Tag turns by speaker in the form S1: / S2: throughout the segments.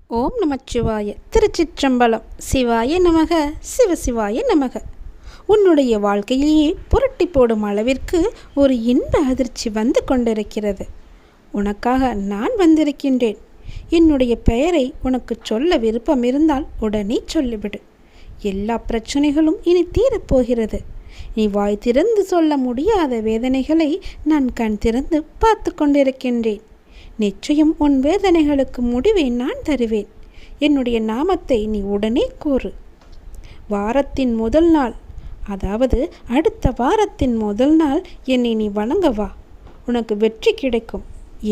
S1: ஓம் நமச்சிவாய. திருச்சிற்றம்பலம். சிவாய நமக, சிவசிவாய நமக. உன்னுடைய வாழ்க்கையிலேயே புரட்டி போடும் அளவிற்கு ஒரு இன்ப அதிர்ச்சி வந்து கொண்டிருக்கிறது. உனக்காக நான் வந்திருக்கின்றேன். என்னுடைய பெயரை உனக்கு சொல்ல விருப்பம் இருந்தால் உடனே சொல்லிவிடு. எல்லா பிரச்சனைகளும் இனி தீரப்போகிறது. நீ வாய் திறந்து சொல்ல முடியாத வேதனைகளை நான் கண் திறந்து பார்த்து கொண்டிருக்கின்றேன். நிச்சயம் உன் வேதனைகளுக்கு முடிவை நான் தருவேன். என்னுடைய நாமத்தை நீ உடனே கூறு. வாரத்தின் முதல் நாள், அதாவது அடுத்த வாரத்தின் முதல் நாள் என்னை நீ வணங்க வா. உனக்கு வெற்றி கிடைக்கும்,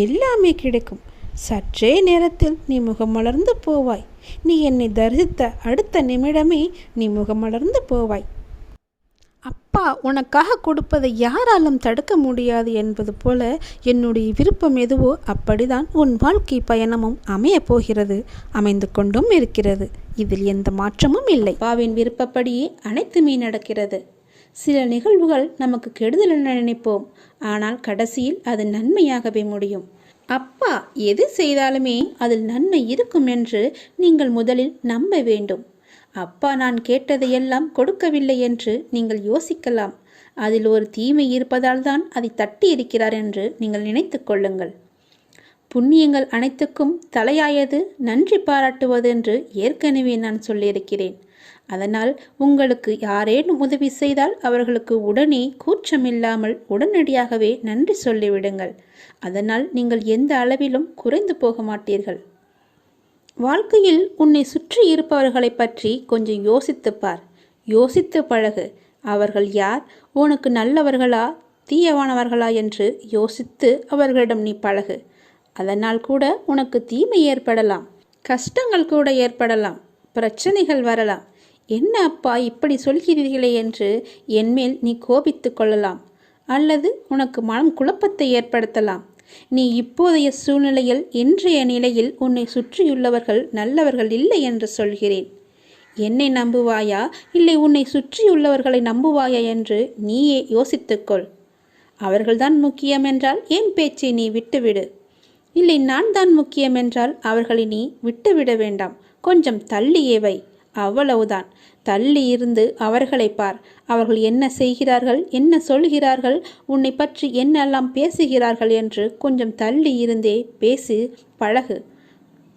S1: எல்லாமே கிடைக்கும். சற்றே நேரத்தில் நீ முகமலர்ந்து போவாய். நீ என்னை தரிசித்த அடுத்த நிமிடமே நீ முகமலர்ந்து போவாய். அப்பா உனக்காக கொடுப்பதை யாராலும் தடுக்க முடியாது என்பது போல என்னுடைய விருப்பம் எதுவோ அப்படிதான் உன் வாழ்க்கை பயணமும் அமையப் போகிறது, அமைந்து கொண்டும் இருக்கிறது. இதில் எந்த மாற்றமும் இல்லை. அப்பாவின் விருப்பப்படியே அனைத்துமே நடக்கிறது. சில நிகழ்வுகள் நமக்கு கெடுதல் என நினைப்போம், ஆனால் கடைசியில் அது நன்மையாகவே முடியும். அப்பா எது செய்தாலுமே அதில் நன்மை இருக்கும் என்று நீங்கள் முதலில் நம்ப வேண்டும். அப்பா நான் கேட்டதையெல்லாம் கொடுக்கவில்லை என்று நீங்கள் யோசிக்கலாம். அதில் ஒரு தீமை இருப்பதால் தான் அதை தட்டி இருக்கிறார் என்று நீங்கள் நினைத்து கொள்ளுங்கள். புண்ணியங்கள் அனைத்துக்கும் தலையாயது நன்றி பாராட்டுவது என்று ஏற்கனவே நான் சொல்லியிருக்கிறேன். அதனால் உங்களுக்கு யாரேனும் உதவி செய்தால் அவர்களுக்கு உடனே கூச்சமில்லாமல் உடனடியாகவே நன்றி சொல்லிவிடுங்கள். அதனால் நீங்கள் எந்த அளவிலும் குறைந்து போக மாட்டீர்கள். வாழ்க்கையில் உன்னை சுற்றி இருப்பவர்களை பற்றி கொஞ்சம் யோசித்துப்பார். யோசித்து பழகு. அவர்கள் யார், உனக்கு நல்லவர்களா தீயவானவர்களா என்று யோசித்து அவர்களிடம் நீ பழகு. அதனால் கூட உனக்கு தீமை ஏற்படலாம், கஷ்டங்கள் கூட ஏற்படலாம், பிரச்சனைகள் வரலாம். என்ன அப்பா இப்படி சொல்கிறீர்களே என்று என்மேல் நீ கோபித்து கொள்ளலாம், அல்லது உனக்கு மனம் குழப்பத்தை ஏற்படுத்தலாம். நீ இப்போதைய சூழ்நிலையில், இன்றைய நிலையில் உன்னை சுற்றியுள்ளவர்கள் நல்லவர்கள் இல்லை என்று சொல்கிறேன். என்னை நம்புவாயா இல்லை உன்னை சுற்றியுள்ளவர்களை நம்புவாயா என்று நீயே யோசித்துக்கொள். அவர்கள்தான் முக்கியம் என்றால் என் பேச்சை நீ விட்டுவிடு. இல்லை நான் தான் முக்கியம் என்றால் அவர்களை நீ விட்டுவிட வேண்டாம், கொஞ்சம் தள்ளியே வை. அவ்வளவுதான். தள்ளி இருந்து அவர்களை பார். அவர்கள் என்ன செய்கிறார்கள், என்ன சொல்கிறார்கள், உன்னை பற்றி என்னெல்லாம் பேசுகிறார்கள் என்று கொஞ்சம் தள்ளி இருந்தே பேசி பழகு.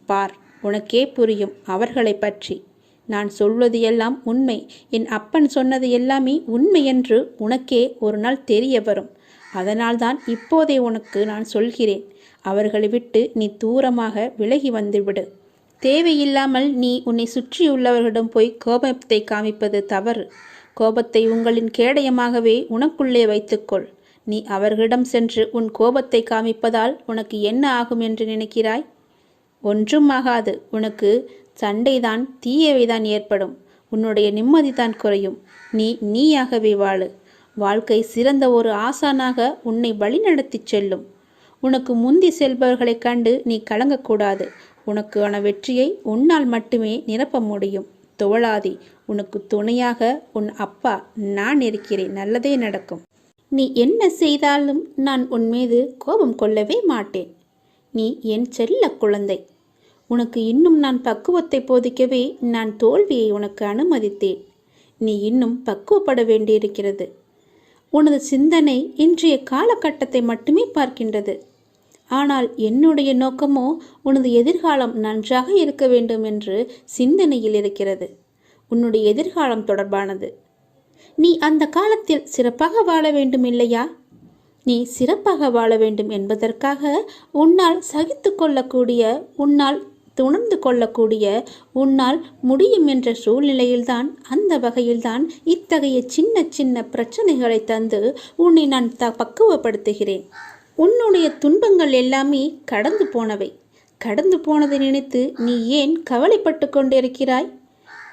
S1: பார், உனக்கே புரியும் அவர்களை பற்றி. நான் சொல்வது எல்லாம் உண்மை, என் அப்பன் சொன்னது எல்லாமே உண்மை என்று உனக்கே ஒரு நாள் தெரிய வரும். அதனால்தான் இப்போதே உனக்கு நான் சொல்கிறேன். அவர்களை விட்டு நீ தூரமாக விலகி வந்துவிடு. தேவையில்லாமல் நீ உன்னை சுற்றியுள்ளவர்களிடம் போய் கோபத்தை காமிப்பது தவறு. கோபத்தை உங்களின் கேடயமாகவே உனக்குள்ளே வைத்துக்கொள். நீ அவர்களிடம் சென்று உன் கோபத்தை காமிப்பதால் உனக்கு என்ன ஆகும் என்று நினைக்கிறாய்? ஒன்றும் ஆகாது. உனக்கு சண்டைதான், தீயவைதான் ஏற்படும். உன்னுடைய நிம்மதிதான் குறையும். நீயாகவே வாழு. வாழ்க்கை சிறந்த ஒரு ஆசானாக உன்னை வழிநடத்தி செல்லும். உனக்கு முந்தி செல்பவர்களை கண்டு நீ கலங்கக்கூடாது. உனக்கான வெற்றியை உன்னால் மட்டுமே நிரப்ப முடியும். தோழாதே, உனக்கு துணையாக உன் அப்பா நான் இருக்கிறேன். நல்லதே நடக்கும். நீ என்ன செய்தாலும் நான் உன் மீது கோபம் கொள்ளவே மாட்டேன். நீ என் செல்ல குழந்தை. உனக்கு இன்னும் நான் பக்குவத்தை போதிக்கவே நான் தோல்வியை உனக்கு அனுமதித்தேன். நீ இன்னும் பக்குவப்பட வேண்டியிருக்கிறது. உனது சிந்தனை இன்றைய காலகட்டத்தை மட்டுமே பார்க்கின்றது. ஆனால் என்னுடைய நோக்கமோ உனது எதிர்காலம் நன்றாக இருக்க வேண்டும் என்று சிந்தனையில் இருக்கிறது. உன்னுடைய எதிர்காலம் தொடர்பானது. நீ அந்த காலத்தில் சிறப்பாக வாழ வேண்டும் இல்லையா? நீ சிறப்பாக வாழ வேண்டும் என்பதற்காக உன்னால் சகித்து கொள்ளக்கூடிய, உன்னால் உணர்ந்து கொள்ளக்கூடிய, உன்னால் முடியும் என்ற சூழ்நிலையில்தான், அந்த வகையில்தான் இத்தகைய சின்ன சின்ன பிரச்சனைகளை தந்து உன்னை நான் பக்குவப்படுத்துகிறேன். உன்னுடைய துன்பங்கள் எல்லாமே கடந்து போனவை. கடந்து போனதை நினைத்து நீ ஏன் கவலைப்பட்டு கொண்டிருக்கிறாய்?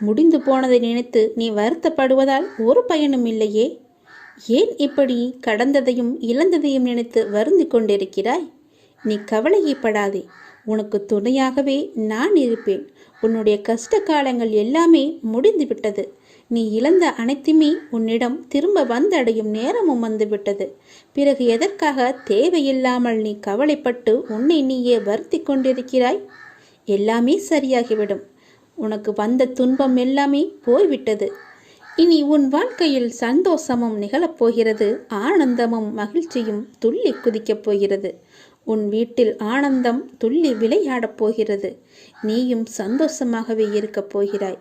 S1: முடிந்து போனதை நினைத்து நீ வருத்தப்படுவதால் ஒரு பயனும் இல்லையே. ஏன் இப்படி கடந்ததையும் இழந்ததையும் நினைத்து வருந்தி கொண்டிருக்கிறாய்? நீ கவலையப்படாதே. உனக்கு துணையாகவே நான் இருப்பேன். உன்னுடைய கஷ்ட காலங்கள் எல்லாமே முடிந்துவிட்டது. நீ இழந்த அனைத்துமே உன்னிடம் திரும்ப வந்தடையும் நேரமும் வந்துவிட்டது. பிறகு எதற்காக தேவையில்லாமல் நீ கவலைப்பட்டு உன்னை நீயே வருத்தி கொண்டிருக்கிறாய்? எல்லாமே சரியாகிவிடும். உனக்கு வந்த துன்பம் எல்லாமே போய்விட்டது. இனி உன் வாழ்க்கையில் சந்தோஷமும் நிகழப்போகிறது. ஆனந்தமும் மகிழ்ச்சியும் துள்ளி குதிக்கப் போகிறது. உன் வீட்டில் ஆனந்தம் துள்ளி விளையாடப் போகிறது. நீயும் சந்தோஷமாகவே இருக்கப் போகிறாய்.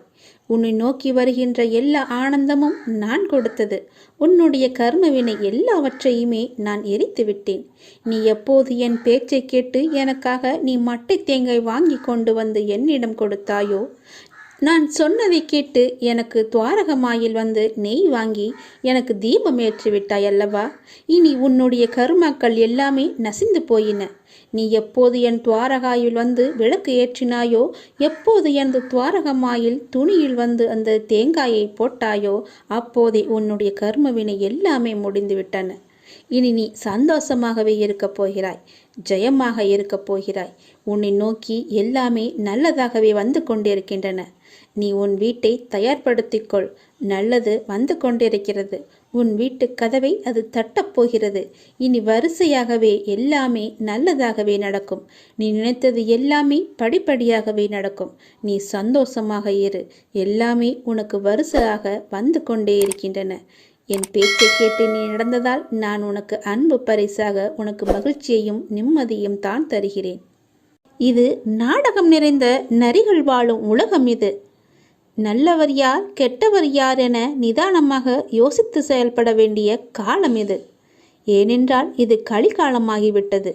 S1: உன்னை நோக்கி வருகின்ற எல்லா ஆனந்தமும் நான் கொடுத்தது. உன்னுடைய கர்மவினை எல்லாவற்றையுமே நான் எரித்து விட்டேன். நீ எப்போது என் பேச்சை கேட்டு எனக்காக நீ மட்டை தேங்காய் வாங்கி கொண்டு வந்து என்னிடம் கொடுத்தாயோ, நான் சொன்னதை கேட்டு எனக்கு துவாரகமாயில் வந்து நெய் வாங்கி எனக்கு தீபம் ஏற்றி விட்டாய் அல்லவா? இனி உன்னுடைய கருமாக்கள் எல்லாமே நசிந்து போயின. நீ எப்போது என் துவாரகாயில் வந்து விளக்கு ஏற்றினாயோ, எப்போது எனது துவாரகமாயில் துணியில் வந்து அந்த தேங்காயை போட்டாயோ, அப்போதே உன்னுடைய கர்மவினை எல்லாமே முடிந்துவிட்டன. இனி நீ சந்தோஷமாகவே இருக்கப் போகிறாய். ஜெயமாக இருக்கப் போகிறாய். உன்னை நோக்கி எல்லாமே நல்லதாகவே வந்து கொண்டிருக்கின்றன. நீ உன் வீட்டை தயார்படுத்திக்கொள். நல்லது வந்து கொண்டிருக்கிறது. உன் வீட்டு கதவை அது தட்டப்போகிறது. இனி வரிசையாகவே எல்லாமே நல்லதாகவே நடக்கும். நீ நினைத்தது எல்லாமே படிப்படியாகவே நடக்கும். நீ சந்தோஷமாக இரு. எல்லாமே உனக்கு வரிசையாக வந்து கொண்டே இருக்கின்றன. என் பேச்சை கேட்டு நீ நடந்ததால் நான் உனக்கு அன்பு பரிசாக உனக்கு மகிழ்ச்சியையும் நிம்மதியும் தான் தருகிறேன். இது நாடகம் நிறைந்த நரிகள் வாழும் உலகம். இது நல்லவர் யார் கெட்டவர் யார் என நிதானமாக யோசித்து செயல்பட வேண்டிய காலம் இது. ஏனென்றால் இது கலிகாலமாகிவிட்டது.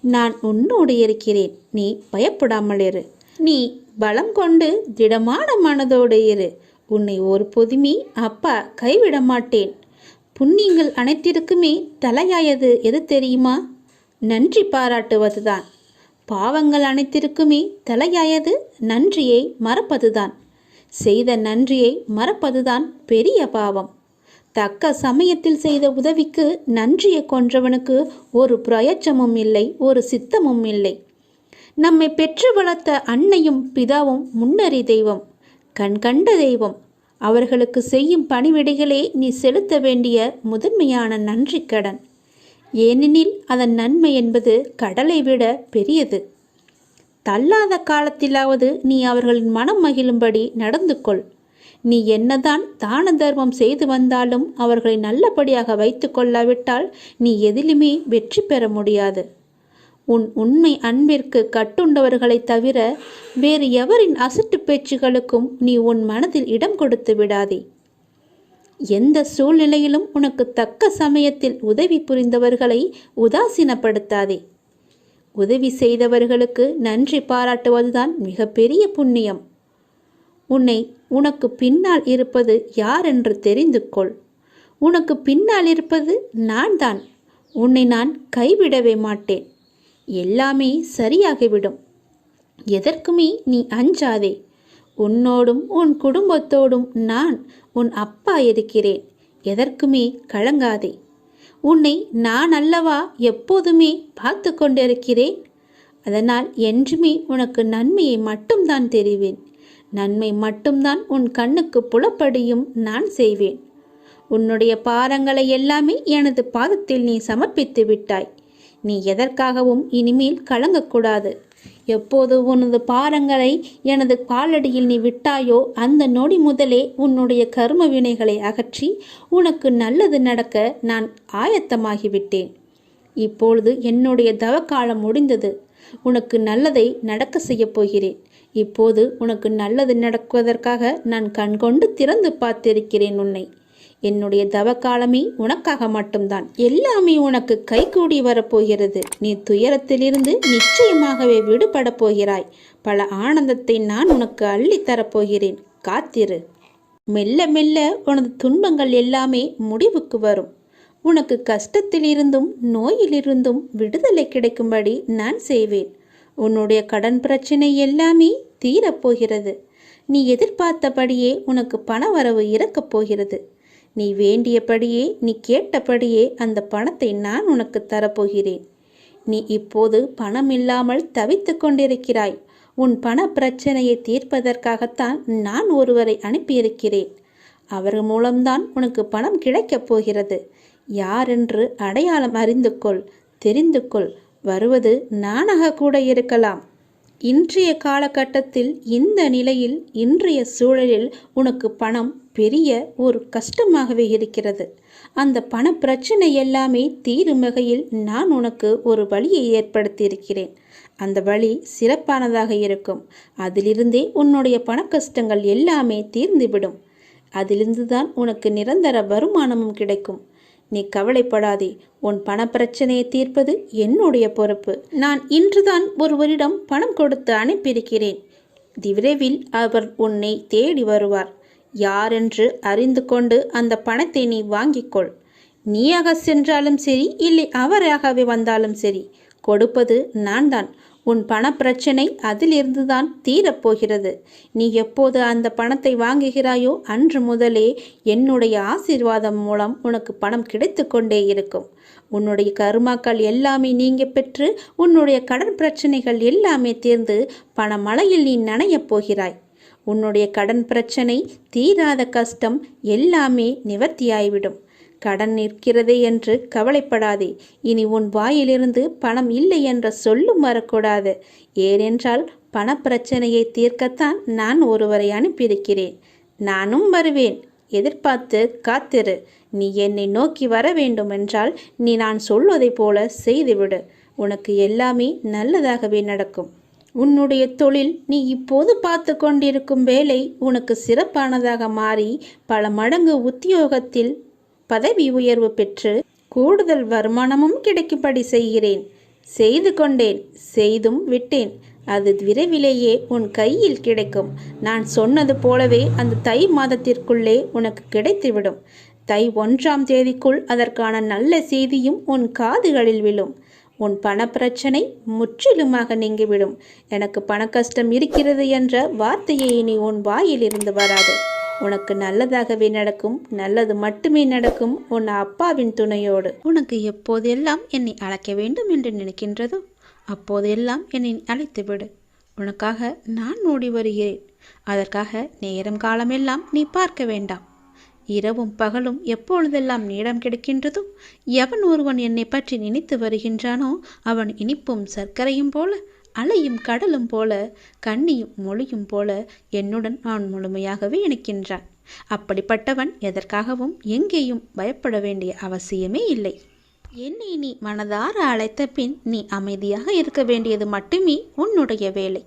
S1: நான் உன்னோடு இருக்கிறேன். நீ பயப்படாமல் இரு. நீ பலம் கொண்டு திடமான மனதோடு இரு. உன்னை ஒரு பொதுமி அப்பா கைவிட மாட்டேன். புண்ணியங்கள் அனைத்திற்குமே தலையாயது எது தெரியுமா? நன்றி பாராட்டுவதுதான். பாவங்கள் அனைத்திற்குமே தலையாயது நன்றியை மறப்பதுதான். செய்த நன்றியை மறப்பதுதான் பெரிய பாவம். தக்க சமயத்தில் செய்த உதவிக்கு நன்றியை கொன்றவனுக்கு ஒரு பிரயோஜனமும் இல்லை, ஒரு சித்தமும் இல்லை. நம்மை பெற்று வளர்த்த அன்னையும் பிதாவும் முன்னறி தெய்வம், கண்கண்ட தெய்வம். அவர்களுக்கு செய்யும் பணிவிடைகளே நீ செலுத்த வேண்டிய முதன்மையான நன்றி கடன். ஏனெனில் அதன் நன்மை என்பது கடலை விட பெரியது. தள்ளாத காலத்திலாவது நீ அவர்களின் மனம் மகிழும்படி நடந்து கொள். நீ என்னதான் தான தர்மம் செய்து வந்தாலும் அவர்களை நல்லபடியாக வைத்து கொள்ளாவிட்டால் நீ எதிலுமே வெற்றி பெற முடியாது. உன் உண்மை அன்பிற்கு கட்டுண்டவர்களை தவிர வேறு எவரின் அசட்டு பேச்சுகளுக்கும் நீ உன் மனதில் இடம் கொடுத்து விடாதே. எந்த சூழ்நிலையிலும் உனக்கு தக்க சமயத்தில் உதவி புரிந்தவர்களை உதாசீனப்படுத்தாதே. உதவி செய்தவர்களுக்கு நன்றி பாராட்டுவதுதான் மிகப்பெரிய புண்ணியம். உனக்கு பின்னால் இருப்பது யார் என்று தெரிந்து கொள். உனக்கு பின்னால் இருப்பது நான் தான். உன்னை நான் கைவிடவே மாட்டேன். எல்லாமே சரியாகிவிடும். எதற்குமே நீ அஞ்சாதே. உன்னோடும் உன் குடும்பத்தோடும் நான் உன் அப்பா இருக்கிறேன். எதற்குமே கலங்காதே. உன்னை நான் அல்லவா எப்போதுமே பார்த்து கொண்டிருக்கிறேன். அதனால் என்றுமே உனக்கு நன்மையை மட்டும்தான் தெரிவேன். நன்மை மட்டும்தான் உன் கண்ணுக்கு புலப்படியும் நான் செய்வேன். உன்னுடைய பாரங்களை எல்லாமே எனது பாதத்தில் நீ சமர்ப்பித்து விட்டாய். நீ எதற்காகவும் இனிமேல் கலங்கக்கூடாது. எப்போது உனது பாரங்களை எனது காலடியில் நீ விட்டாயோ அந்த நொடி முதலே உன்னுடைய கர்ம வினைகளை அகற்றி உனக்கு நல்லது நடக்க நான் ஆயத்தமாகிவிட்டேன். இப்பொழுது என்னுடைய தவக்காலம் முடிந்தது. உனக்கு நல்லதை நடக்க செய்யப் போகிறேன். இப்போது உனக்கு நல்லது நடக்குவதற்காக நான் கண்கொண்டு திறந்து பார்த்திருக்கிறேன் உன்னை. என்னுடைய தவக்காலமே உனக்காக மட்டும்தான். எல்லாமே உனக்கு கைகூடி வரப்போகிறது. நீ துயரத்திலிருந்து நிச்சயமாகவே விடுபட போகிறாய். பல ஆனந்தத்தை நான் உனக்கு அள்ளித்தரப்போகிறேன். காத்திரு. மெல்ல மெல்ல உனது துன்பங்கள் எல்லாமே முடிவுக்கு வரும். உனக்கு கஷ்டத்திலிருந்தும் நோயிலிருந்தும் விடுதலை கிடைக்கும்படி நான் செய்வேன். உன்னுடைய கடன் பிரச்சனை எல்லாமே தீரப்போகிறது. நீ எதிர்பார்த்தபடியே உனக்கு பணவரவு இறக்கப் போகிறது. நீ வேண்டியபடியே நீ கேட்டபடியே அந்த பணத்தை நான் உனக்கு தரப்போகிறேன். நீ இப்போது பணம் இல்லாமல் தவித்து கொண்டிருக்கிறாய். உன் பண பிரச்சனையை தீர்ப்பதற்காகத்தான் நான் ஒருவரை அனுப்பியிருக்கிறேன். அவர் மூலம்தான் உனக்கு பணம் கிடைக்கப் போகிறது. யாரென்று அடையாளம் அறிந்து கொள், தெரிந்து கொள். வருவது நானாக கூட இருக்கலாம். இன்றைய காலகட்டத்தில் இந்த நிலையில் இன்றைய சூழலில் உனக்கு பணம் பெரிய ஒரு கஷ்டமாகவே இருக்கிறது. அந்த பண பிரச்சனை எல்லாமே தீரும் வகையில் நான் உனக்கு ஒரு வழியை ஏற்படுத்தியிருக்கிறேன். அந்த வழி சிறப்பானதாக இருக்கும். அதிலிருந்தே உன்னுடைய பண கஷ்டங்கள் எல்லாமே தீர்ந்துவிடும். அதிலிருந்து தான் உனக்கு நிரந்தர வருமானமும் கிடைக்கும். நீ கவலைப்படாதே. உன் பண பிரச்சனையை தீர்ப்பது என்னுடைய பொறுப்பு. நான் இன்றுதான் ஒருவரிடம் பணம் கொடுத்து அனுப்பியிருக்கிறேன். விரைவில் அவர் உன்னை தேடி வருவார். யாரென்று அறிந்து கொண்டு அந்த பணத்தை நீ வாங்கிக்கொள். நீயாக சென்றாலும் சரி, இல்லை அவராகவே வந்தாலும் சரி, கொடுப்பது நான் தான். உன் பண பிரச்சனை அதிலிருந்து தான் தீரப்போகிறது. நீ எப்போது அந்த பணத்தை வாங்குகிறாயோ அன்று முதலே என்னுடைய ஆசீர்வாதம் மூலம் உனக்கு பணம் கிடைத்து கொண்டே இருக்கும். உன்னுடைய கர்மாக்கள் எல்லாமே நீங்க பெற்று உன்னுடைய கடன் பிரச்சனைகள் எல்லாமே தீர்ந்து பணமழையில் நீ நனையப் போகிறாய். உன்னுடைய கடன் பிரச்சனை, தீராத கஷ்டம் எல்லாமே நிவர்த்தியாய்விடும். கடன் நிற்கிறதே என்று கவலைப்படாதே. இனி உன் வாயிலிருந்து பணம் இல்லை என்ற சொல்லும் வரக்கூடாது. ஏனென்றால் பண பிரச்சனையை தீர்க்கத்தான் நான் ஒருவரை அனுப்பியிருக்கிறேன். நானும் வருவேன். எதிர்பார்த்து காத்திரு. நீ என்னை நோக்கி வர வேண்டுமென்றால் நீ நான் சொல்வதை போல செய்துவிடு. உனக்கு எல்லாமே நல்லதாகவே நடக்கும். உன்னுடைய தொழில், நீ இப்போது பார்த்து கொண்டிருக்கும் வேலை உனக்கு சிறப்பானதாக மாறி பல மடங்கு உத்தியோகத்தில் பதவி உயர்வு பெற்று கூடுதல் வருமானமும் கிடைக்கும்படி செய்கிறேன். செய்து கொண்டேன், செய்தும் விட்டேன். அது விரைவிலேயே உன் கையில் கிடைக்கும். நான் சொன்னது போலவே அந்த தை மாதத்திற்குள்ளே உனக்கு கிடைத்துவிடும். தை 1ஆம் தேதிக்குள் அதற்கான நல்ல செய்தியும் உன் காதுகளில் விழும். உன் பணப்பிரச்சனை முற்றிலுமாக நீங்கிவிடும். எனக்கு பண கஷ்டம் இருக்கிறது என்ற வார்த்தையை இனி உன் வாயில் இருந்து வராது. உனக்கு நல்லதாகவே நடக்கும். நல்லது மட்டுமே நடக்கும். உன் அப்பாவின் துணையோடு. உனக்கு எப்போதெல்லாம் என்னை அழைக்க வேண்டும் என்று நினைக்கின்றதோ அப்போதெல்லாம் என்னை அழைத்துவிடு. உனக்காக நான் ஓடி வருகிறேன். அதற்காக நேரம் காலமெல்லாம் நீ பார்க்க வேண்டாம். இரவும் பகலும் எப்பொழுதெல்லாம் நேரம் கிடைக்கின்றதோ, எவன் ஒருவன் என்னை பற்றி நினைத்து வருகின்றானோ அவன் இனிப்பும் சர்க்கரையும் போல, அலையும் கடலும் போல, கண்ணியும் மொழியும் போல என்னுடன் அவன் முழுமையாகவே இணைக்கின்றான். அப்படிப்பட்டவன் எதற்காகவும் எங்கேயும் பயப்பட வேண்டிய அவசியமே இல்லை. என்னை நீ மனதார அழைத்த பின் நீ அமைதியாக இருக்க வேண்டியது மட்டுமே உன்னுடைய வேலை.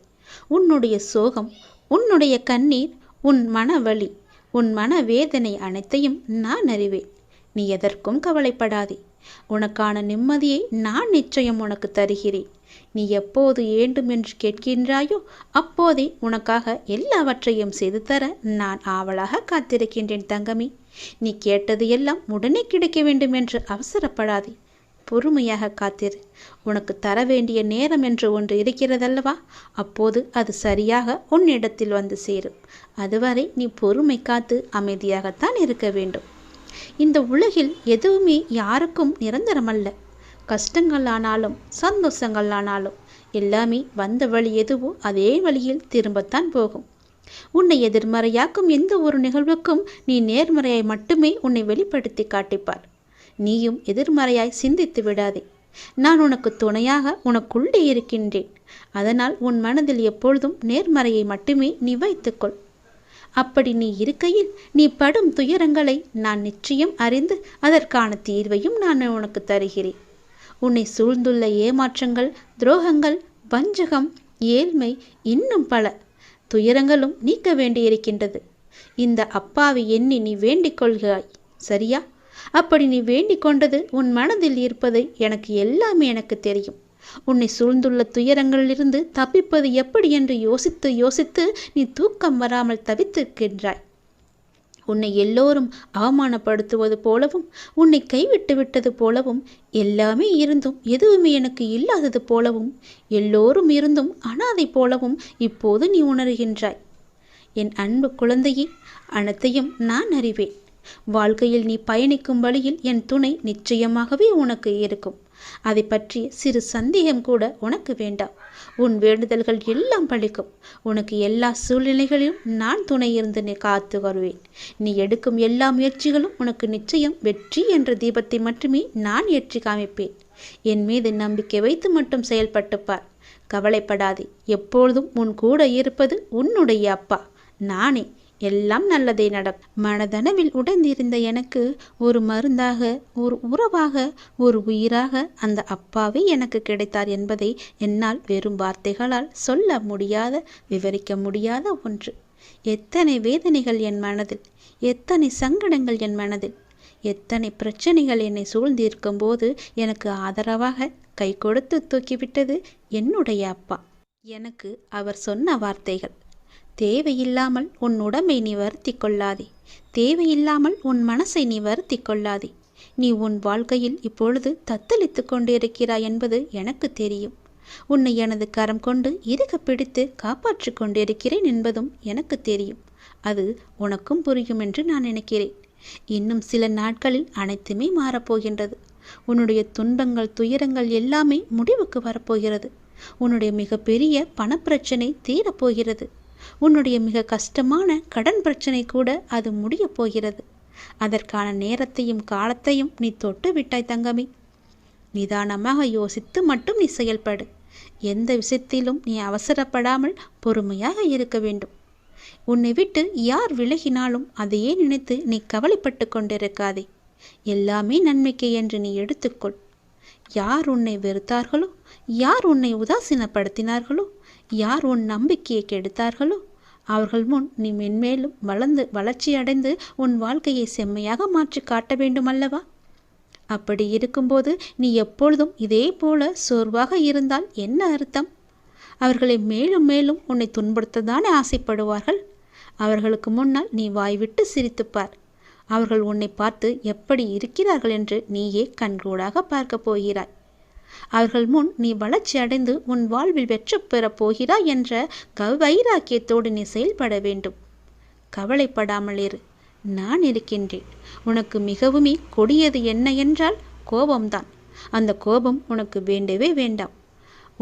S1: உன்னுடைய சோகம், உன்னுடைய கண்ணீர், உன் மனவலி, உன் மனவேதனை அனைத்தையும் நான் அறிவேன். நீ எதற்கும் கவலைப்படாதே. உனக்கான நிம்மதியை நான் நிச்சயம் உனக்கு தருகிறேன். நீ எப்போது வேண்டுமென்று கேட்கின்றாயோ அப்போதே உனக்காக எல்லாவற்றையும் செய்து தர நான் ஆவலாக காத்திருக்கின்றேன் தங்கமே. நீ கேட்டது எல்லாம் உடனே கிடைக்க வேண்டும் என்று அவசரப்படாதே. பொறுமையாக காத்திரு. உனக்கு தர வேண்டிய நேரம் என்று ஒன்று இருக்கிறதல்லவா, அப்போது அது சரியாக உன்னிடத்தில் வந்து சேரும். அதுவரை நீ பொறுமை காத்து அமைதியாகத்தான் இருக்க வேண்டும். இந்த உலகில் எதுவுமே யாருக்கும் நிரந்தரமல்ல. கஷ்டங்கள் ஆனாலும் சந்தோஷங்கள் ஆனாலும் எல்லாமே வந்த வழி எதுவோ அதே வழியில் திரும்பத்தான் போகும். உன்னை எதிர்மறையாக்கும் எந்த ஒரு நிகழ்வுக்கும் நீ நேர்மறையாய் மட்டுமே உன்னை வெளிப்படுத்தி காட்டிப்பார். நீயும் எதிர்மறையாய் சிந்தித்து விடாதே. நான் உனக்கு துணையாக உனக்குள்ளே இருக்கின்றேன். அதனால் உன் மனதில் எப்பொழுதும் நேர்மறையை மட்டுமே நீ வைத்துக்கொள். அப்படி நீ இருக்கையில் நீ படும் துயரங்களை நான் நிச்சயம் அறிந்து அதற்கான தீர்வையும் நான் உனக்கு தருகிறேன். உன்னை சூழ்ந்துள்ள ஏமாற்றங்கள், துரோகங்கள், வஞ்சகம், ஏழ்மை, இன்னும் பல துயரங்களும் நீக்க வேண்டியிருக்கின்றது. இந்த அப்பாவை எண்ணி நீ வேண்டிக் கொள்கிறாய், சரியா? அப்படி நீ வேண்டிக் கொண்டது உன் மனதில் இருப்பது எனக்கு தெரியும். உன்னை சூழ்ந்துள்ள துயரங்களிலிருந்து தப்பிப்பது எப்படி என்று யோசித்து யோசித்து நீ தூக்கம் வராமல் தவித்திருக்கின்றாய். உன்னை எல்லோரும் அவமானப்படுத்துவது போலவும், உன்னை கைவிட்டு விட்டது போலவும், எல்லாமே இருந்தும் எதுவுமே எனக்கு இல்லாதது போலவும், எல்லோரும் இருந்தும் அனாதை போலவும் இப்போது நீ உணர்கின்றாய். என் அன்பு குழந்தையே, அனைத்தையும் நான் அறிவேன். வாழ்க்கையில் நீ பயணிக்கும் வழியில் என் துணை நிச்சயமாகவே உனக்கு இருக்கும். அதை பற்றி சிறு சந்தேகம் கூட உனக்கு வேண்டாம். உன் வேண்டுதல்கள் எல்லாம் பலிக்கும். உனக்கு எல்லா சூழ்நிலைகளிலும் நான் துணை இருந்து நீ காத்து வருவேன். நீ எடுக்கும் எல்லா முயற்சிகளும் உனக்கு நிச்சயம் வெற்றி என்ற தீபத்தை மட்டுமே நான் ஏற்றி காமிப்பேன். என் மீது நம்பிக்கை வைத்து மட்டும் செயல்பட்டுப்பார்.
S2: கவலைப்படாதே, எப்பொழுதும் உன் கூட இருப்பது உன்னுடைய அப்பா நானே. எல்லாம் நல்லதே நடக்கும். மனதளவில் உடைந்திருந்த எனக்கு ஒரு மருந்தாக, ஒரு உறவாக, ஒரு உயிராக அந்த அப்பாவே எனக்கு கிடைத்தார் என்பதை என்னால் வெறும் வார்த்தைகளால் சொல்ல முடியாத, விவரிக்க முடியாத ஒன்று. எத்தனை வேதனைகள் என் மனதில், எத்தனை சங்கடங்கள் என் மனதில், எத்தனை பிரச்சனைகள் என்னை சூழ்ந்திருக்கும் போது எனக்கு ஆதரவாக கை கொடுத்து தூக்கிவிட்டது என்னுடைய அப்பா. எனக்கு அவர் சொன்ன வார்த்தைகள்: தேவையில்லாமல் உன் உடம்பை நீ வருத்தி கொள்ளாதே, தேவையில்லாமல் உன் மனசை நீ வருத்தி கொள்ளாதே. நீ உன் வாழ்க்கையில் இப்பொழுது தத்தளித்து கொண்டிருக்கிறாய் என்பது எனக்கு தெரியும். உன்னை எனது கரம் கொண்டு இறுக பிடித்து காப்பாற்றி கொண்டிருக்கிறேன் என்பதும் எனக்கு தெரியும். அது உனக்கும் புரியும் என்று நான் நினைக்கிறேன். இன்னும் சில நாட்களில் அனைத்துமே மாறப்போகின்றது. உன்னுடைய துன்பங்கள், துயரங்கள் எல்லாமே முடிவுக்கு வரப்போகிறது. உன்னுடைய மிகப்பெரிய பணப்பிரச்சனை தீரப்போகிறது. உன்னுடைய மிக கஷ்டமான கடன் பிரச்சனை கூட அது முடியப் போகிறது. அதற்கான நேரத்தையும் காலத்தையும் நீ தொட்டு விட்டாய் தங்கமே. நிதானமாக யோசித்து மட்டும் நீ செயல்படு. எந்த விஷயத்திலும் நீ அவசரப்படாமல் பொறுமையாக இருக்க வேண்டும். உன்னை விட்டு யார் விலகினாலும் அதையே நினைத்து நீ கவலைப்பட்டு கொண்டிருக்காதே. எல்லாமே நன்மைக்கு என்று நீ எடுத்துக்கொள். யார் உன்னை வெறுத்தார்களோ, யார் உன்னை உதாசீனப்படுத்தினார்களோ, யார் உன் நம்பிக்கையை கெடுத்தார்களோ, அவர்கள் முன் நீ மென்மேலும் வளர்ச்சியடைந்து உன் வாழ்க்கையை செம்மையாக மாற்றி காட்ட வேண்டும் அல்லவா? அப்படி இருக்கும்போது நீ எப்பொழுதும் இதே போல சோர்வாக இருந்தால் என்ன அர்த்தம்? அவர்களை மேலும் மேலும் உன்னை துன்புறுத்ததானே ஆசைப்படுவார்கள். அவர்களுக்கு முன்னால் நீ வாய்விட்டு சிரித்துப்பார். அவர்கள் உன்னை பார்த்து எப்படி இருக்கிறார்கள் என்று நீயே கண்கூடாக பார்க்க போகிறாய். அவர்கள் முன் நீ வளர்ச்சி அடைந்து உன் வாழ்வில் வெற்றி பெறப் போகிறாய் என்ற வைராக்கியத்தோடு நீ செயல்பட வேண்டும். கவலைப்படாமல் இரு, நான் இருக்கின்றேன். உனக்கு மிகவுமே கொடியது என்ன என்றால் கோபம்தான். அந்த கோபம் உனக்கு வேண்டவே வேண்டாம்.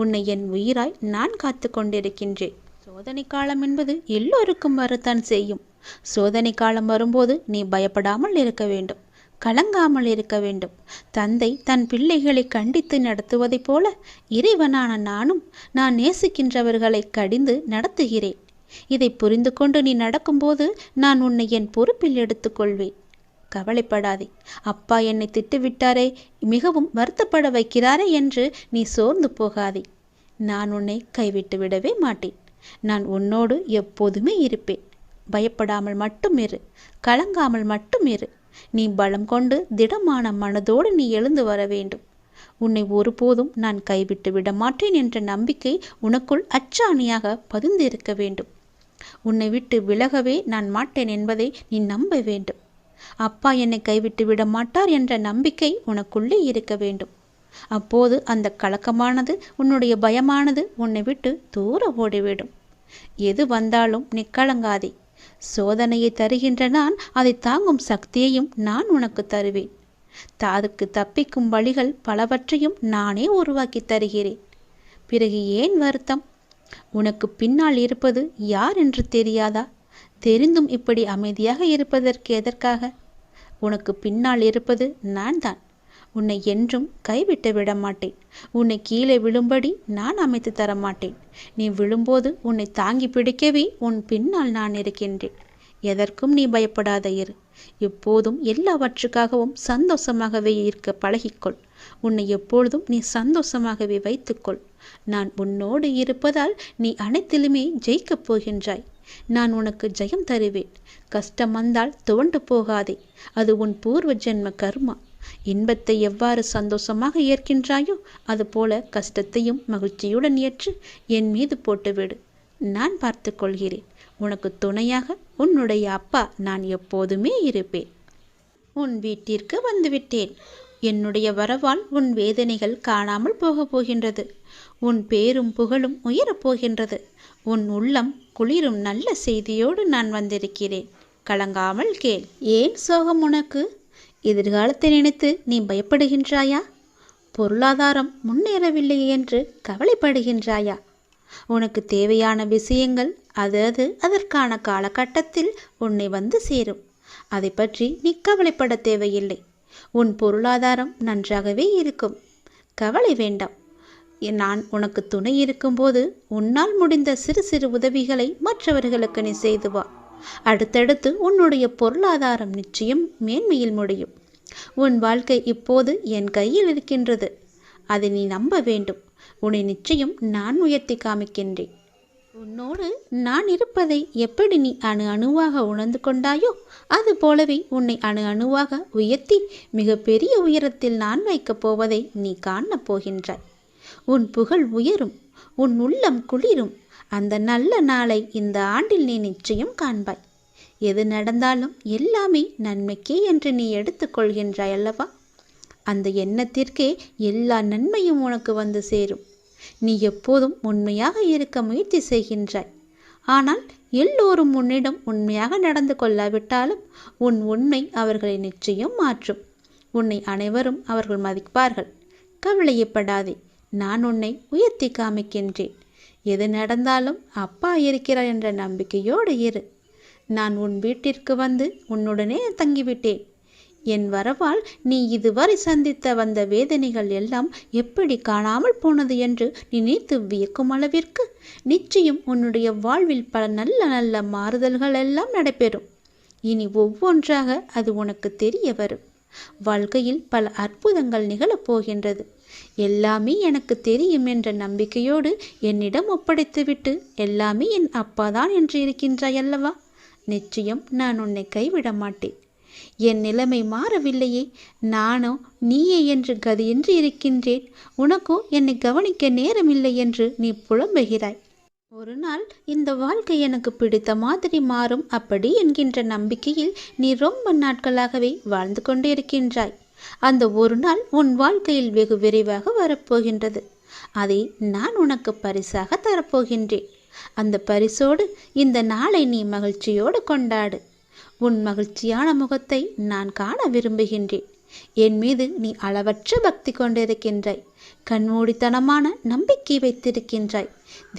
S2: உன்னை என் உயிராய் நான் காத்து கொண்டிருக்கின்றேன். சோதனை காலம் என்பது எல்லோருக்கும் வரத்தான் செய்யும். சோதனை காலம் வரும்போது நீ பயப்படாமல் இருக்க வேண்டும், கலங்காமல் இருக்க வேண்டும். தந்தை தன் பிள்ளைகளை கண்டித்து நடத்துவதைப் போல இறைவனான நானும் நான் நேசிக்கின்றவர்களை கடிந்து நடத்துகிறேன். இதை புரிந்து கொண்டு நீ நடக்கும்போது நான் உன்னை என் பொறுப்பில் எடுத்துக்கொள்வேன். கவலைப்படாதே. அப்பா என்னை திட்டுவிட்டாரே, மிகவும் வருத்தப்பட வைக்கிறாரே என்று நீ சோர்ந்து போகாதே. நான் உன்னை கைவிட்டு விடவே மாட்டேன். நான் உன்னோடு எப்போதுமே இருப்பேன். பயப்படாமல் மட்டும் இரு, கலங்காமல் மட்டும் இரு. நீ பலம் கொண்டு திடமான மனதோடு நீ எழுந்து வர வேண்டும். உன்னை ஒருபோதும் நான் கைவிட்டு விட மாட்டேன் என்ற நம்பிக்கை உனக்குள் அச்சாணியாக பதிந்திருக்க வேண்டும். உன்னை விட்டு விலகவே நான் மாட்டேன் என்பதை நீ நம்ப வேண்டும். அப்பா என்னை கைவிட்டு விட மாட்டார் என்ற நம்பிக்கை உனக்குள்ளே இருக்க வேண்டும். அப்போது அந்த கலக்கமானது, உன்னுடைய பயமானது உன்னை விட்டு தூர ஓடிவிடும். எது வந்தாலும் நீ கலங்காதே. சோதனையை தருகின்ற நான் அதை தாங்கும் சக்தியையும் நான் உனக்கு தருவேன். அதுக்கு தப்பிக்கும் வழிகள் பலவற்றையும் நானே உருவாக்கி தருகிறேன். பிறகு ஏன் வருத்தம்? உனக்கு பின்னால் இருப்பது யார் என்று தெரியாதா? தெரிந்தும் இப்படி அமைதியாக இருப்பதற்கு எதற்காக? உனக்கு பின்னால் இருப்பது நான் தான். உன்னை என்றும் கைவிட்டு விட மாட்டேன். உன்னை கீழே விழும்படி நான் அமைத்து தர மாட்டேன். நீ விழும்போது உன்னை தாங்கி பிடிக்கவே உன் பின்னால் நான் இருக்கின்றேன். எதற்கும் நீ பயப்படாத இரு. எப்போதும் எல்லாவற்றுக்காகவும் சந்தோஷமாகவே இருக்க பழகிக்கொள். உன்னை எப்பொழுதும் நீ சந்தோஷமாகவே வைத்துக்கொள். நான் உன்னோடு இருப்பதால் நீ அனைத்திலுமே ஜெயிக்கப் போகின்றாய். நான் உனக்கு ஜெயம் தருவேன். கஷ்டம் வந்தால் துவண்டு போகாதே. அது உன் பூர்வ ஜென்ம கர்மா. இன்பத்தை எவ்வாறு சந்தோஷமாக ஏற்கின்றாயோ அதுபோல கஷ்டத்தையும் மகிழ்ச்சியுடன் ஏற்று என் மீது போட்டுவிடு. நான் பார்த்து கொள்கிறேன். உனக்கு துணையாக உன்னுடைய அப்பா நான் எப்போதுமே இருப்பேன். உன் வீட்டிற்கு வந்துவிட்டேன். என்னுடைய வரவால் உன் வேதனைகள் காணாமல் போகப் போகின்றது. உன் பேரும் புகழும் உயரப்போகின்றது. உன் உள்ளம் குளிரும் நல்ல செய்தியோடு நான் வந்திருக்கிறேன். கலங்காமல் கேள். ஏன் சோகம் உனக்கு? எதிர்காலத்தை நினைத்து நீ பயப்படுகின்றாயா? பொருளாதாரம் முன்னேறவில்லை என்று கவலைப்படுகின்றாயா? உனக்கு தேவையான விஷயங்கள் அதற்கான காலகட்டத்தில் உன்னை வந்து சேரும். அதை பற்றி நீ கவலைப்பட தேவையில்லை. உன் பொருளாதாரம் நன்றாகவே இருக்கும். கவலை வேண்டாம். நான் உனக்கு துணை இருக்கும்போது உன்னால் முடிந்த சிறு சிறு உதவிகளை மற்றவர்களுக்கு நீ செய்து வா. அடுத்தடுத்து உன்னுடைய பொருளாதாரம் நிச்சயம் மேன்மையில் முடியும். உன் வாழ்க்கை இப்போது என் கையில் இருக்கின்றது. அதை நீ நம்ப வேண்டும். உன்னை நிச்சயம் நான் உயர்த்தி காமிக்கின்றேன். உன்னோடு நான் இருப்பதை எப்படி நீ அணு அணுவாக உணர்ந்து கொண்டாயோ அது போலவே உன்னை அணு அணுவாக உயர்த்தி மிக பெரிய உயரத்தில் நான் வைக்கப் போவதை நீ காணப் போகின்றாய். உன் புகழ் உயரும், உன் உள்ளம் குளிரும். அந்த நல்ல நாளை இந்த ஆண்டில் நீ நிச்சயம் காண்பாய். எது நடந்தாலும் எல்லாமே நன்மைக்கே என்று நீ எடுத்துக்கொள்கின்றாய் அல்லவா? அந்த எண்ணத்திற்கே எல்லா நன்மையும் உனக்கு வந்து சேரும். நீ எப்போதும் உண்மையாக இருக்க முயற்சி செய்கின்றாய். ஆனால் எல்லோரும் உன்னிடம் உண்மையாக நடந்து கொள்ளாவிட்டாலும் உன் உண்மை அவர்களை நிச்சயம் மாற்றும். உன்னை அனைவரும் அவர்கள் மதிப்பார்கள். கவலையப்படாதே, நான் உன்னை உயர்த்தி காமிக்கின்றேன். எது நடந்தாலும் அப்பா இருக்கிறார் என்ற நம்பிக்கையோடு இரு. நான் உன் வீட்டிற்கு வந்து உன்னுடனே தங்கிவிட்டேன். என் வரவால் நீ இதுவரை சந்தித்த வந்த வேதனைகள் எல்லாம் எப்படி காணாமல் போனது என்று நினைத்து வியக்கும் அளவிற்கு நிச்சயம் உன்னுடைய வாழ்வில் பல நல்ல நல்ல மாறுதல்கள் எல்லாம் நடைபெறும். இனி ஒவ்வொன்றாக அது உனக்கு தெரிய வரும். வாழ்க்கையில் பல அற்புதங்கள் நிகழப்போகின்றது. எல்லாமே எனக்கு தெரியும் என்ற நம்பிக்கையோடு என்னிடம் ஒப்படைத்துவிட்டு எல்லாமே என் அப்பாதான் என்று இருக்கின்றாய் அல்லவா? நிச்சயம் நான் உன்னை கைவிட மாட்டேன். என் நிலைமை மாறவில்லையே, நானோ நீயே என்று கதியின்றி இருக்கின்றேன். உனக்கோ என்னை கவனிக்க நேரமில்லை என்று நீ புலம்புகிறாய். ஒரு நாள் இந்த வாழ்க்கை எனக்கு பிடித்த மாதிரி மாறும் அப்படி என்கின்ற நம்பிக்கையில் நீ ரொம்ப நாட்களாகவே வாழ்ந்து கொண்டு இருக்கின்றாய். அந்த ஒரு நாள் உன் வாழ்க்கையில் வெகு விரைவாக வரப்போகின்றது. அதை நான் உனக்கு பரிசாக தரப்போகின்றேன். அந்த பரிசோடு இந்த நாளை நீ மகிழ்ச்சியோடு கொண்டாடு. உன் மகிழ்ச்சியான முகத்தை நான் காண விரும்புகின்றேன். என் மீது நீ அளவற்ற பக்தி கொண்டிருக்கின்றாய். கண்மூடித்தனமான நம்பிக்கை வைத்திருக்கின்றாய்.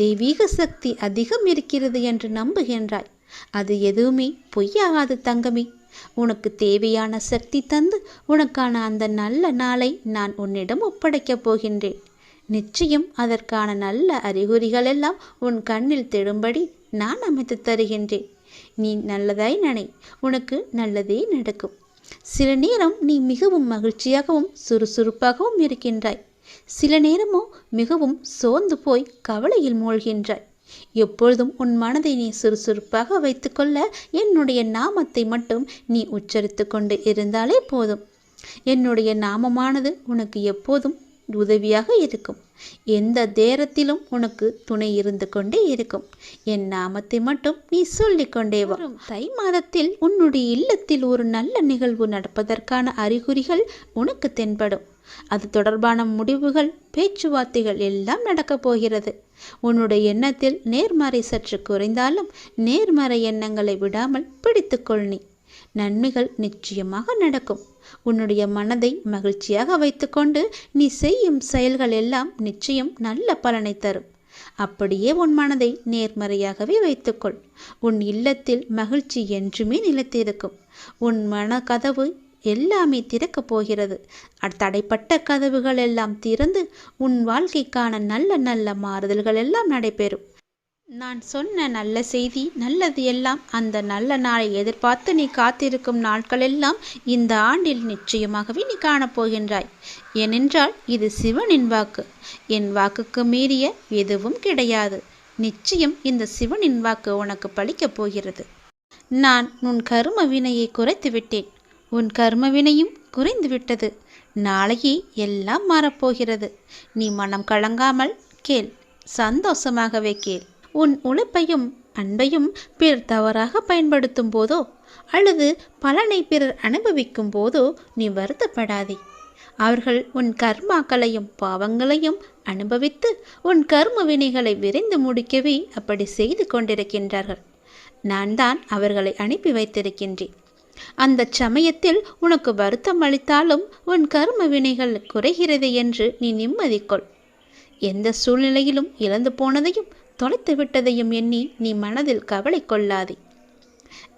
S2: தெய்வீக சக்தி அதிகம் இருக்கிறது என்று நம்புகின்றாய். அது எதுவுமே பொய்யாகாது தங்கமே. உனக்கு தேவையான சக்தி தந்து உனக்கான அந்த நல்ல நாளை நான் உன்னிடம் ஒப்படைக்கப் போகின்றேன். நிச்சயம் அதற்கான நல்ல அறிகுறிகள் எல்லாம் உன் கண்ணில் தெடும்படி நான் அமைத்து தருகின்றேன். நீ நல்லதாய் நினை, உனக்கு நல்லதே நடக்கும். சில நேரம் நீ மிகவும் மகிழ்ச்சியாகவும் சுறுசுறுப்பாகவும் இருக்கின்றாய். சில நேரமோ மிகவும் சோர்ந்து போய் கவலையில் மூழ்கின்றாய். எப்பொழுதும் உன் மனதை நீ சுறுசுறுப்பாக வைத்துக்கொள்ள என்னுடைய நாமத்தை மட்டும் நீ உச்சரித்து கொண்டு இருந்தாலே போதும். என்னுடைய நாமமானது உனக்கு எப்போதும் உதவியாக இருக்கும். எந்த நேரத்திலும் உனக்கு துணை இருந்து கொண்டே இருக்கும். என் நாமத்தை மட்டும் நீ சொல்லிக்கொண்டே வா. தை மாதத்தில் உன்னுடைய இல்லத்தில் ஒரு நல்ல நிகழ்வு நடப்பதற்கான அறிகுறிகள் உனக்கு தென்படும். அது தொடர்பான முடிவுகள், பேச்சுவார்த்தைகள் எல்லாம் நடக்கப் போகிறது. உன்னுடைய எண்ணத்தில் நேர்மறை சற்று குறைந்தாலும் நேர்மறை எண்ணங்களை விடாமல் பிடித்துக்கொள். நீ நன்மைகள் நிச்சயமாக நடக்கும். உன்னுடைய மனதை மகிழ்ச்சியாக வைத்துக்கொண்டு நீ செய்யும் செயல்கள் எல்லாம் நிச்சயம் நல்ல பலனை தரும். அப்படியே உன் மனதை நேர்மறையாகவே வைத்துக்கொள். உன் இல்லத்தில் மகிழ்ச்சி என்றுமே நிலைத்திருக்கும். உன் மன கதவு எல்லாமே திறக்கப் போகிறது. தடைப்பட்ட கதவுகள் எல்லாம் திறந்து உன் வாழ்க்கைக்கான நல்ல நல்ல மாறுதல்கள் எல்லாம் நடைபெறும். நான் சொன்ன நல்ல செய்தி, நல்லது எல்லாம் அந்த நல்ல நாளை எதிர்பார்த்து நீ காத்திருக்கும் நாட்களெல்லாம் இந்த ஆண்டில் நிச்சயமாகவே நீ காணப்போகின்றாய். ஏனென்றால் இது சிவனின் வாக்கு. என் வாக்குக்கு மீறிய எதுவும் கிடையாது. நிச்சயம் இந்த சிவனின் வாக்கு உனக்கு பலிக்கப் போகிறது. நான் உன் கர்ம வினையை குறைத்து விட்டேன். உன் கர்ம வினையும் குறைந்து விட்டது. நாளையே எல்லாம் மாறப்போகிறது. நீ மனம் கலங்காமல் கேள், சந்தோஷமாகவே கேள். உன் உழைப்பையும் அன்பையும் பிறர் தவறாக பயன்படுத்தும் போதோ அல்லது பலனை பிறர் அனுபவிக்கும் போதோ நீ வருத்தப்படாதே. அவர்கள் உன் கர்மாக்களையும் பாவங்களையும் அனுபவித்து உன் கர்ம வினைகளை விரைந்து முடிக்கவே அப்படி செய்து கொண்டிருக்கின்றார்கள். நான் தான் அவர்களை அனுப்பி வைத்திருக்கின்றேன். அந்த சமயத்தில் உனக்கு வருத்தம் அளித்தாலும் உன் கர்ம வினைகள் குறைகிறது என்று நீ நிம்மதி கொள். எந்த சூழ்நிலையிலும் இழந்து போனதையும் தொலைத்து விட்டதையும் எண்ணி நீ மனதில் கவலை கொள்ளாதே.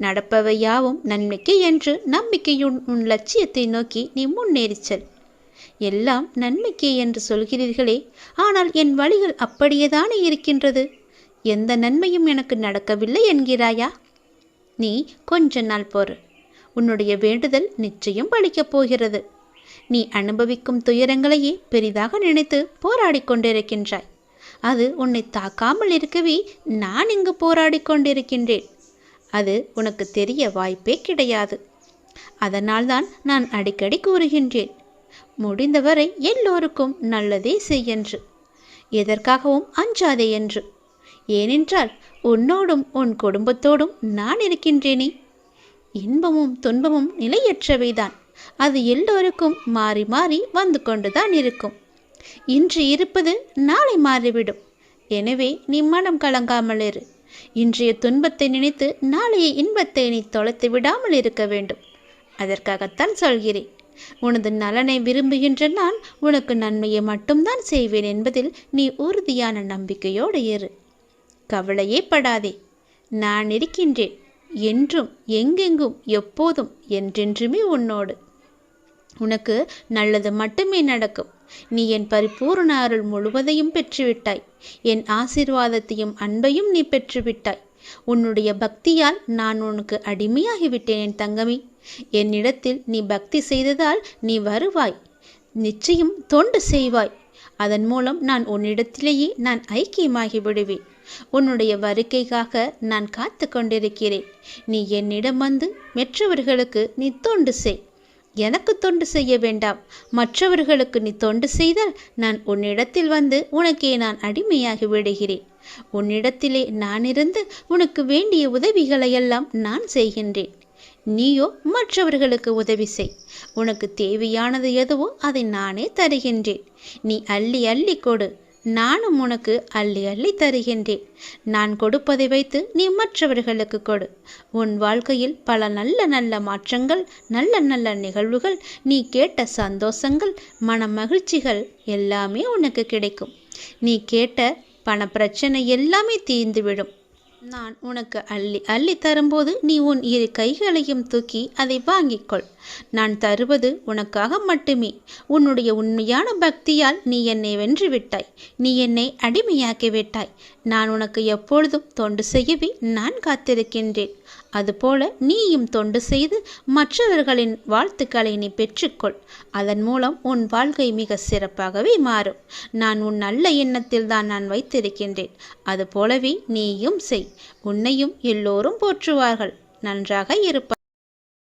S2: நடப்பவை யாவும் நன்மைக்கு என்று நம்பிக்கையுடன் உன் லட்சியத்தை நோக்கி நீ முன்னேறிச்சல். எல்லாம் நன்மைக்கே என்று சொல்கிறீர்களே, ஆனால் என் வழிகள் அப்படியேதானே இருக்கின்றது. எந்த நன்மையும் எனக்கு நடக்கவில்லை என்கிறாயா? நீ கொஞ்ச நாள் பொறு. உன்னுடைய வேண்டுதல் நிச்சயம் பலிக்கப் போகிறது. நீ அனுபவிக்கும் துயரங்களையே பெரிதாக நினைத்து போராடி கொண்டிருக்கின்றாய். அது உன்னை தாக்காமல் இருக்கவே நான் இங்கு போராடி கொண்டிருக்கின்றேன். அது உனக்கு தெரிய வாய்ப்பே கிடையாது. அதனால்தான் நான் அடிக்கடி கூறுகின்றேன், முடிந்தவரை எல்லோருக்கும் நல்லதே செய்யென்று, எதற்காகவும் அஞ்சாதே என்று. ஏனென்றால் உன்னோடும் உன் குடும்பத்தோடும் நான் இருக்கின்றேனே. இன்பமும் துன்பமும் நிலையற்றவைதான். அது எல்லோருக்கும் மாறி மாறி வந்து கொண்டுதான் இருக்கும். இன்று இருப்பது நாளை மாறிவிடும். எனவே நீ மனம் கலங்காமல் இரு. இன்றைய துன்பத்தை நினைத்து நாளைய இன்பத்தை நீ தொலைத்து விடாமல் இருக்க வேண்டும். அதற்காகத்தான் சொல்கிறேன். உனது நலனை விரும்புகின்ற நான் உனக்கு நன்மையை மட்டும்தான் செய்வேன் என்பதில் நீ உறுதியான நம்பிக்கையோடு இரு. கவலையே படாதே. நான் இருக்கின்றேன். என்றும் எங்கெங்கும் எப்போதும் என்றென்றுமே உன்னோடு. உனக்கு நல்லது மட்டுமே நடக்கும். நீ என் பரிபூர்ண அருள் முழுவதையும் பெற்றுவிட்டாய். என் ஆசீர்வாதத்தையும் அன்பையும் நீ பெற்றுவிட்டாய். உன்னுடைய பக்தியால் நான் உனக்கு அடிமையாகிவிட்டேன் என் தங்கமே. என்னிடத்தில் நீ பக்தி செய்ததால் நீ வருவாய். நிச்சயம் தொண்டு செய்வாய். அதன் மூலம் நான் உன்னிடத்திலேயே நான் ஐக்கியமாகி விடுவேன். உன்னுடைய வருகைக்காக நான் காத்து கொண்டிருக்கிறேன். நீ என்னிடம் வந்து மற்றவர்களுக்கு நீ தொண்டு செய். எனக்கு தொண்டு செய்ய வேண்டாம். மற்றவர்களுக்கு நீ தொண்டு செய்தால் நான் உன்னிடத்தில் வந்து உனக்கே நான் அடிமையாகி விடுகிறேன். உன்னிடத்திலே நான் இருந்து உனக்கு வேண்டிய உதவிகளையெல்லாம் நான் செய்கின்றேன். நீயோ மற்றவர்களுக்கு உதவி செய். உனக்கு தேவையானது எதுவோ அதை நானே தருகின்றேன். நீ அள்ளி அள்ளி கொடு. நானும் உனக்கு அள்ளி அள்ளி தருகின்றேன். நான் கொடுப்பதை வைத்து நீ மற்றவர்களுக்கு கொடு. உன் வாழ்க்கையில் பல நல்ல நல்ல மாற்றங்கள், நல்ல நல்ல நிகழ்வுகள், நீ கேட்ட சந்தோஷங்கள், மன மகிழ்ச்சிகள் எல்லாமே உனக்கு கிடைக்கும். நீ கேட்ட பண பிரச்சனை எல்லாமே தீர்ந்துவிடும். நான் உனக்கு அள்ளி அள்ளி தரும்போது நீ உன் இரு கைகளையும் தூக்கி அதை வாங்கிக்கொள். நான் தருவது உனக்காக மட்டுமே. உன்னுடைய உண்மையான பக்தியால் நீ என்னை வென்று விட்டாய். நீ என்னை அடிமையாக்கி விட்டாய். நான் உனக்கு எப்பொழுதும் தொண்டு செய்யவே நான் காத்திருக்கின்றேன். அதுபோல நீயும் தொண்டு செய்து மற்றவர்களின் வாழ்த்துக்களை நீ பெற்றுக்கொள். அதன் மூலம் உன் வாழ்க்கை மிக சிறப்பாகவே மாறும். நான் உன் நல்ல எண்ணத்தில் தான் நான் வைத்திருக்கின்றேன். அதுபோலவே நீயும் செய். உன்னையும் எல்லோரும் போற்றுவார்கள். நன்றாக இருப்பாய்.